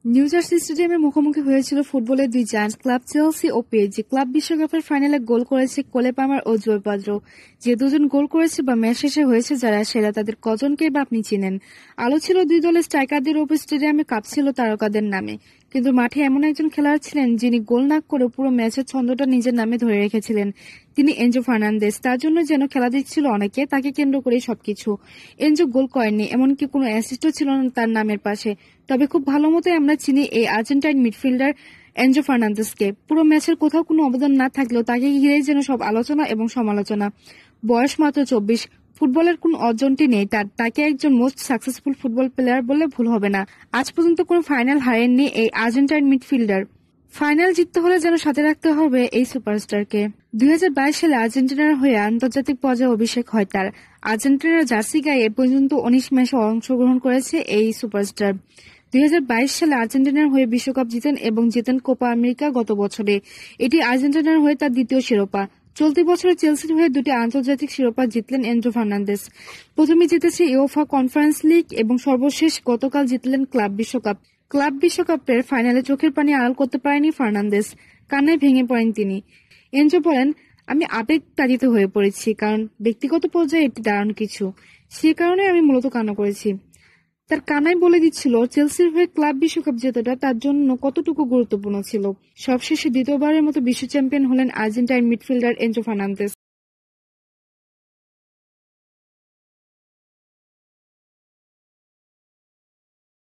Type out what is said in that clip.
New jersey স্টেডিয়ামে মুখোমুখি হয়েছিল ফুটবলের দুই জায়ান্ট ক্লাব চেলসি ও পিএসজি। ক্লাব বিশ্বকাপের ফাইনালে গোল করেছে কোলে পামার ও জোয় পেদ্রো। যে দুজন গোল করেছে বা ম্যাচ শেষে হয়েছে যারা সেরা, তাদের কজনকেই বা আপনি চিনেন? আলো ছিল দুই দলের স্ট্রাইকারদের ওপর, স্টেডিয়ামে কাঁপছিল তারকাদের নামে। কিন্তু মাঠে এমন একজন খেলোয়াড় ছিলেন যিনি গোল না করে পুরো ম্যাচের ছন্দটা নিজের নামে ধরে রেখেছিলেন। তিনি এনজো ফার্নান্দেজ। তার জন্য যেন খেলা দেখছিল অনেকে, তাকে কেন্দ্র করেই সবকিছু। এনজো গোল করেননি, এমনকি কোনো অ্যাসিস্টও ছিল না তার নামের পাশে। তবে খুব ভালো মতোই আমরা চিনি এই আর্জেন্টাইন মিডফিল্ডার এনজো ফার্নান্দেজকে। পুরো ম্যাচের কোথাও কোনো অবদান না থাকলেও তাকে ঘিরেই যেন সব আলোচনা এবং সমালোচনা। বয়স মাত্র 24, ফুটবলের কোন অর্জনটি নেই তার। তাকে একজন মোস্ট সাকসেসফুল ফুটবল প্লেয়ার বললে ভুল হবে না। আজ পর্যন্ত কোনো ফাইনাল হারেননি এই আর্জেন্টাইন মিডফিল্ডার। ফাইনাল জিততে হলে যেন সাথে রাখতে হবে এই সুপারস্টারকে। 2022 সালে আর্জেন্টিনার হয়ে আন্তর্জাতিক পর্যায়ে অভিষেক হয় তার। আর্জেন্টিনার জার্সি গায়ে এ পর্যন্ত 19 ম্যাচে অংশগ্রহণ করেছে এই সুপারস্টার। 2022 সালে আর্জেন্টিনার হয়ে বিশ্বকাপ জিতেন এবং জিতেন কোপা আমেরিকা গত বছরে। এটি আর্জেন্টিনার হয়ে তার দ্বিতীয় শিরোপা। চলতি বছরে চেলসির হয়ে দুটি আন্তর্জাতিক শিরোপা জিতলেন এনজো ফার্নান্দেজ। প্রথমে জিতেছে ইউএফা কনফারেন্স লিগ এবং সর্বশেষ গতকাল জিতলেন ক্লাব বিশ্বকাপ। ক্লাব বিশ্বকাপের ফাইনালে চোখের পানি আড়াল করতে পারেনি ফার্নান্দেজ। কান্নায় ভেঙে পড়েন তিনি। এনজো বলেন, আমি আবেগতাড়িত হয়ে পড়েছি, কারণ ব্যক্তিগত পর্যায়ে এটি দারুণ কিছু। সে কারণে আমি মূলত কান্না করেছি। তার কান্নায় বলে দিচ্ছিল চেলসির হয়ে ক্লাব বিশ্বকাপ জেতাটা তার জন্য কতটুকু গুরুত্বপূর্ণ ছিল। সবশেষে দ্বিতীয়বারের মতো বিশ্ব চ্যাম্পিয়ন হলেন আর্জেন্টাইন মিডফিল্ডার এনজো ফার্নান্দেজ।